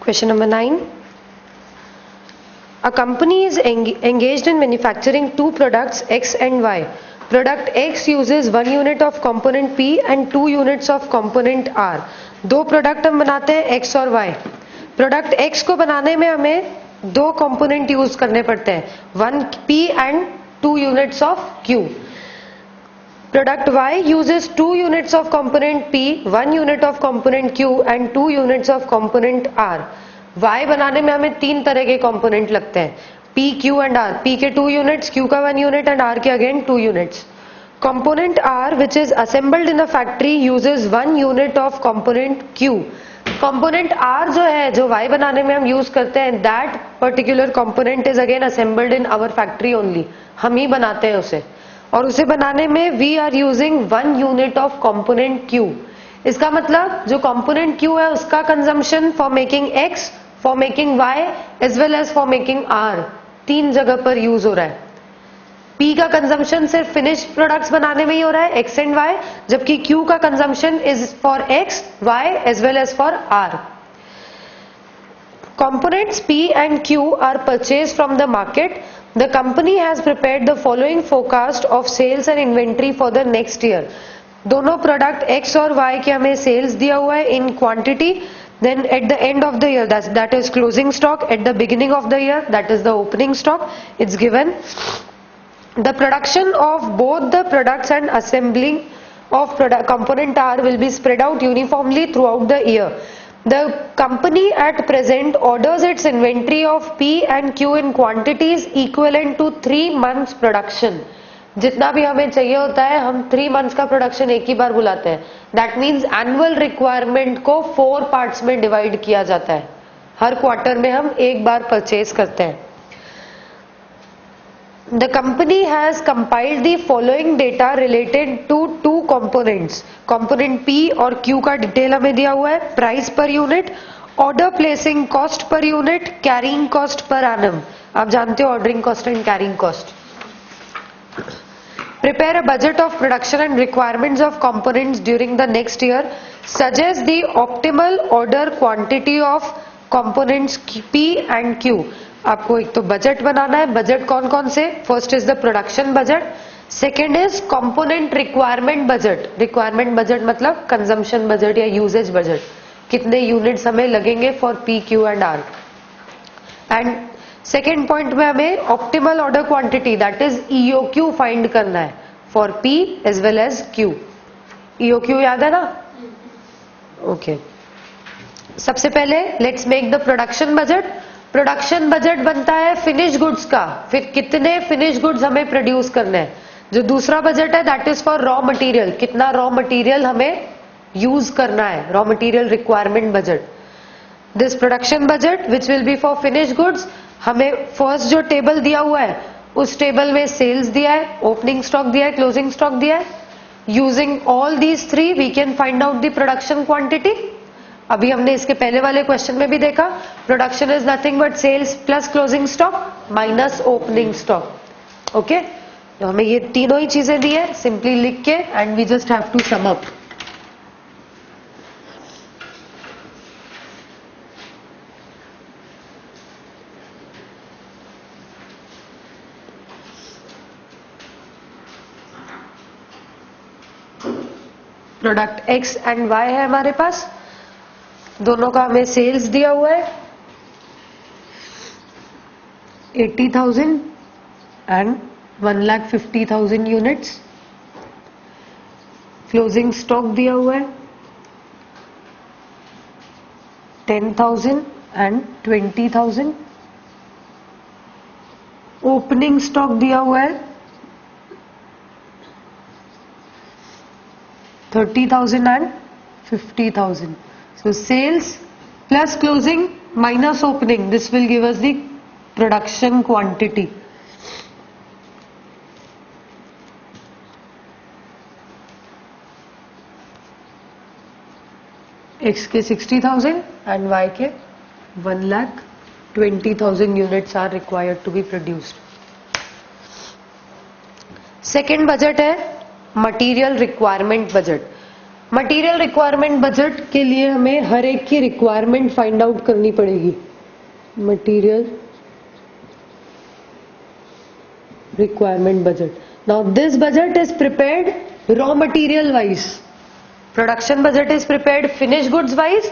Question number 9. A company is engaged in manufacturing two products X and Y. Product X uses 1 unit of component P and 2 units of component R. दो product हम बनाते हैं X और Y. Product X को बनाने में हमें दो कंपोनेंट यूज करने पड़ते हैं, 1 P and 2 units of Q. Product Y uses 2 units of component P, 1 unit of component Q and 2 units of component R. Y बनाने में हमें तीन तरह के कंपोनेंट लगते हैं, P, Q and R. P के 2 units, Q का 1 unit and R के again 2 units. Component R which is assembled in a factory uses 1 unit of component Q. Component R जो है, जो Y बनाने में हम यूज करते हैं, that particular component is again assembled in our factory only. हम ही बनाते हैं उसे, और उसे बनाने में we are using 1 unit of component Q. इसका मतलब जो component Q है उसका consumption for making X, for making Y as well as for making R, तीन जगह पर यूज हो रहा है. P का कंजम्पशन सिर्फ फिनिश्ड प्रोडक्ट्स बनाने में ही हो रहा है X एंड Y, जबकि Q का consumption is for X, Y as well as for R. Components P and Q are purchased from the market. The company has prepared the following forecast of sales and inventory for the next year. दोनों product X और Y के हमें sales दिया हुआ है in quantity. Then at the end of the year, that is closing stock. At the beginning of the year, that is the opening stock. It's given. The production of both the products and assembling of component R will be spread out uniformly throughout the year. The company at present orders its inventory of P and Q in quantities equivalent to 3 months production. जितना भी हमें चाहिए होता है हम 3 months का production एक ही बार बुलाते हैं. दैट मीन्स एनुअल रिक्वायरमेंट को 4 पार्ट्स में डिवाइड किया जाता है. हर क्वार्टर में हम एक बार परचेज करते हैं. The company has compiled the following data related to two components. Component P और Q का डिटेल हमें दिया हुआ है. Price per unit, order placing cost per unit, carrying cost per annum. आप जानते हो ordering cost and carrying cost. Prepare a budget of production and requirements of components during the next year. Suggest the optimal order quantity of components P and Q. आपको एक तो budget बनाना है. Budget कौन कौन से? First is the production budget, second is component requirement budget. Requirement budget मतलब consumption budget या usage budget, कितने यूनिट्स हमें लगेंगे for P, Q and R. And second point में हमें optimal order quantity that is EOQ find करना है for P as well as Q. EOQ याद है ना? ओके. सबसे पहले let's make the production budget. Production budget बनता है फिनिश गुड्स का, फिर कितने फिनिश गुड्स हमें प्रोड्यूस करने हैं. जो दूसरा बजट है that is for raw material, कितना रॉ मटेरियल हमें यूज करना है, raw material requirement budget. This production budget which will be for finish goods. हमें फर्स्ट जो टेबल दिया हुआ है उस टेबल में सेल्स दिया है, ओपनिंग स्टॉक दिया है, क्लोजिंग स्टॉक दिया है. Using all these three we can find out the production quantity. अभी हमने इसके पहले वाले क्वेश्चन में भी देखा, production is nothing but sales plus closing stock minus opening stock. Okay, तो हमें ये तीनों ही चीजें दी है, सिंपली लिख के and we just have to sum up. Product X and Y है हमारे पास, दोनों का हमें सेल्स दिया हुआ है 80,000 एंड 1,50,000 यूनिट्स. क्लोजिंग स्टॉक दिया हुआ है 10,000 एंड 20,000. ओपनिंग स्टॉक दिया हुआ है 30,000 and 50,000. So sales plus closing minus opening, this will give us the production quantity. X के 60,000 and Y के 1,20,000 units are required to be produced. Second budget है material requirement budget. Material requirement budget के लिए हमें हर एक की requirement find out करनी पड़ेगी. Material requirement budget. Now this budget is prepared raw material wise. Production budget is prepared finished goods wise.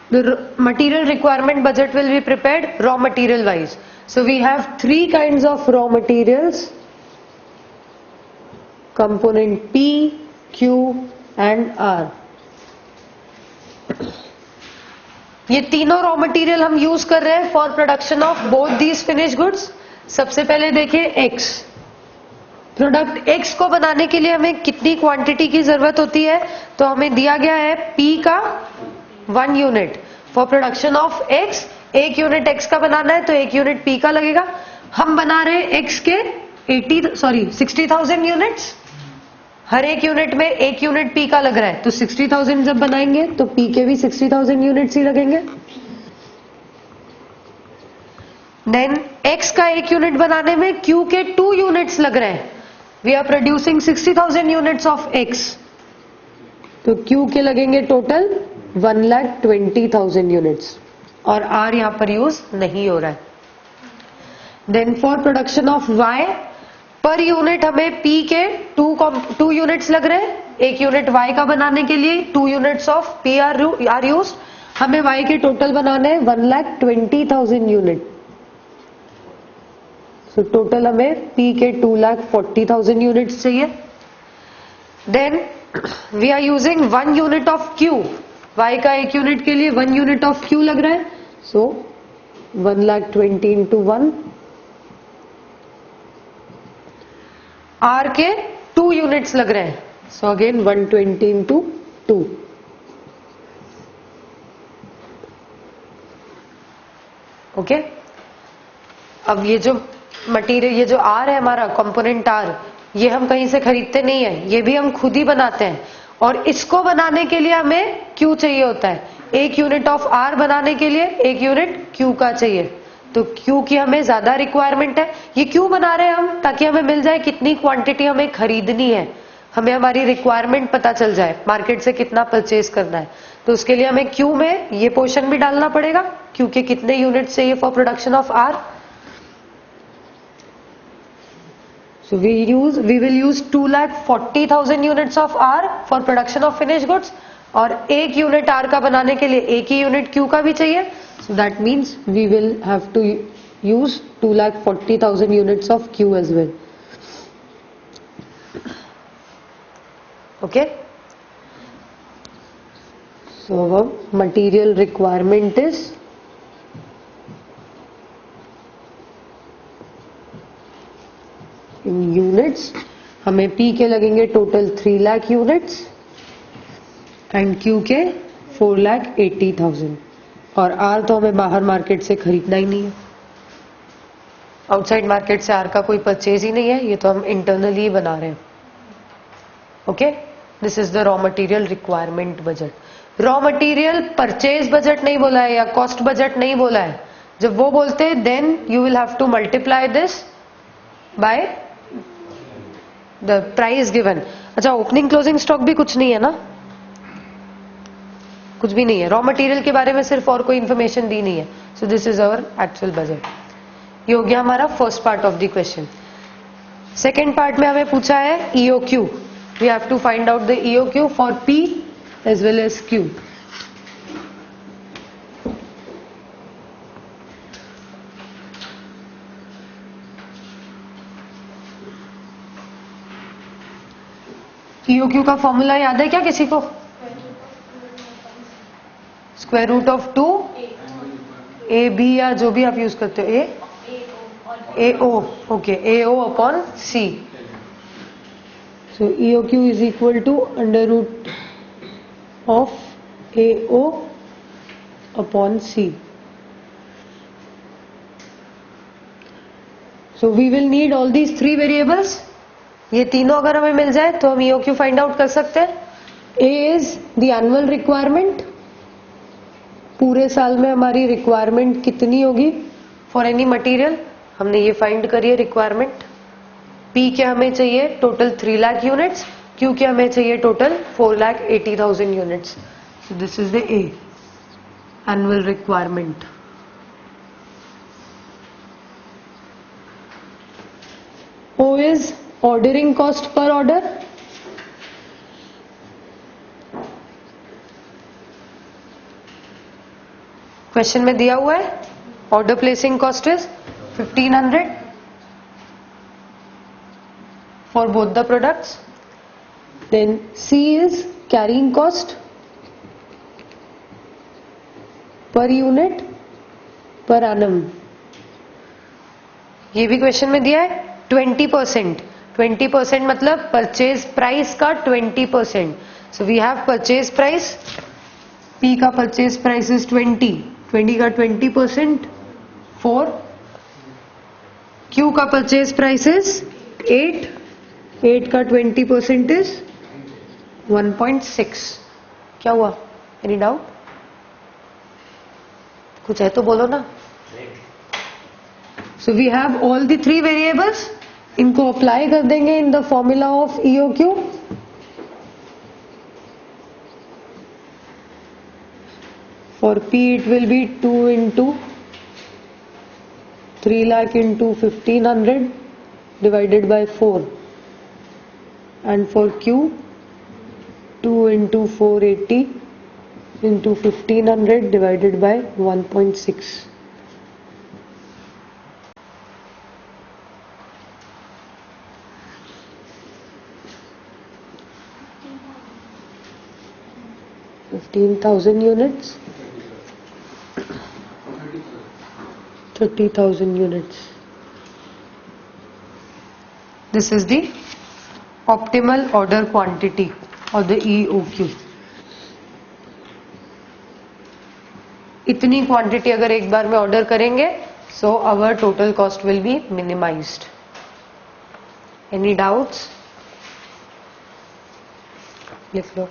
The material requirement budget will be prepared raw material wise. So we have three kinds of raw materials: component P, Q and R. ये तीनों raw material हम use कर रहे हैं for production of both these finish goods. सबसे पहले देखिए X. Product X को बनाने के लिए हमें कितनी क्वांटिटी की जरूरत होती है, तो हमें दिया गया है P का 1 unit. For production of X, 1 unit X का बनाना है तो 1 यूनिट P का लगेगा. हम बना रहे हैं X के 60,000 यूनिट्स. हर एक यूनिट में 1 यूनिट P का लग रहा है, तो 60,000 जब बनाएंगे तो P के भी 60,000 यूनिट्स ही लगेंगे. देन X का 1 यूनिट बनाने में Q के 2 यूनिट्स लग रहे हैं. We are producing 60,000 units of X, तो Q के लगेंगे टोटल 1,20,000 यूनिट्स, और R यहां पर यूज नहीं हो रहा है. Then for production of Y, पर यूनिट हमें P के 2 यूनिट्स लग रहे हैं. 1 यूनिट Y का बनाने के लिए 2 units of P are used. हमें Y के टोटल बनाने हैं 1,20,000 यूनिट. सो टोटल हमें P के 2,40,000 यूनिट्स चाहिए. Then we are using 1 unit of Q. Y का 1 यूनिट के लिए 1 यूनिट ऑफ Q लग रहा है, सो 1,20,000 इंटू 1. R के 2 यूनिट्स लग रहे हैं, सो अगेन 120 इंटू 2. ओके. अब ये जो मटेरियल, ये जो R है हमारा कंपोनेंट R, ये हम कहीं से खरीदते नहीं है, ये भी हम खुद ही बनाते हैं. और इसको बनाने के लिए हमें Q चाहिए होता है. 1 यूनिट ऑफ R बनाने के लिए 1 यूनिट Q का चाहिए, तो Q की हमें ज्यादा रिक्वायरमेंट है. ये क्यों बना रहे हैं हम? ताकि हमें मिल जाए कितनी क्वांटिटी हमें खरीदनी है, हमें हमारी रिक्वायरमेंट पता चल जाए, मार्केट से कितना परचेज करना है. तो उसके लिए हमें Q में ये पोर्शन भी डालना पड़ेगा, Q के कितने यूनिट चाहिए for production of R. So we will use 2,40,000 units of R for production of finished goods, और 1 यूनिट R का बनाने के लिए 1 ही यूनिट Q का भी चाहिए. So that means we will have to use 2,40,000 units of Q as well. Okay. So our material requirement is in units. हमें P के लगेंगे total 3 lakh units and Q के 4,80,000, और R तो हमें बाहर मार्केट से खरीदना ही नहीं है. आउटसाइड मार्केट से R का कोई परचेज ही नहीं है, ये तो हम इंटरनली बना रहे हैं. Okay. This is the raw material requirement budget. Raw material purchase budget नहीं बोला है या कॉस्ट बजट नहीं बोला है. जब वो बोलते हैं then you will have to multiply this by the price given. अच्छा, ओपनिंग क्लोजिंग स्टॉक भी कुछ नहीं है ना, कुछ भी नहीं है. रॉ मटेरियल के बारे में सिर्फ और कोई इंफॉर्मेशन दी नहीं है. So this is our actual budget. ये हो गया हमारा first part of the question. Second part में हमें पूछा है EOQ. We have to find out the EOQ for P as well as Q. EOQ का फॉर्मूला याद है क्या किसी को? स्क्वायर रूट ऑफ 2 AB या जो भी आप यूज करते हो, AO. Okay, AO upon C. So EOQ is equal to under root of AO upon C. So we will need all these 3 variables. ये तीनों अगर हमें मिल जाए तो हम EOQ फाइंड आउट कर सकते हैं. A is the annual requirement. पूरे साल में हमारी रिक्वायरमेंट कितनी होगी फॉर एनी मटेरियल, हमने ये फाइंड करी है रिक्वायरमेंट. P के हमें चाहिए टोटल 3 लाख यूनिट्स, क्योंकि हमें चाहिए total 4,80,000 units. So this is the A, annual requirement. O is ordering cost per order. Question में दिया हुआ है order placing cost is 1500 for both the products. Then C is carrying cost per unit per annum. ये भी question में दिया है 20%. 20% मतलब परचेज प्राइस का 20%. So we have purchase price, P का परचेज प्राइस इज 20 का 20% फॉर Q का परचेज प्राइस इज 8 का 20% इज 1.6. क्या हुआ? Any doubt? कुछ है तो बोलो ना. So we have all the 3 variables. इनको अप्लाई कर देंगे in the formula of EOQ. For P it will be 2 into 3 lakh into 1500 divided by 4, and for Q 2 into 480 into 1500 divided by 1.6. $15,000 units. 30,000 units. This is the optimal order quantity or the EOQ. इतनी quantity अगर एक बार में order करेंगे so our total cost will be minimized. Any doubts? लिख लो.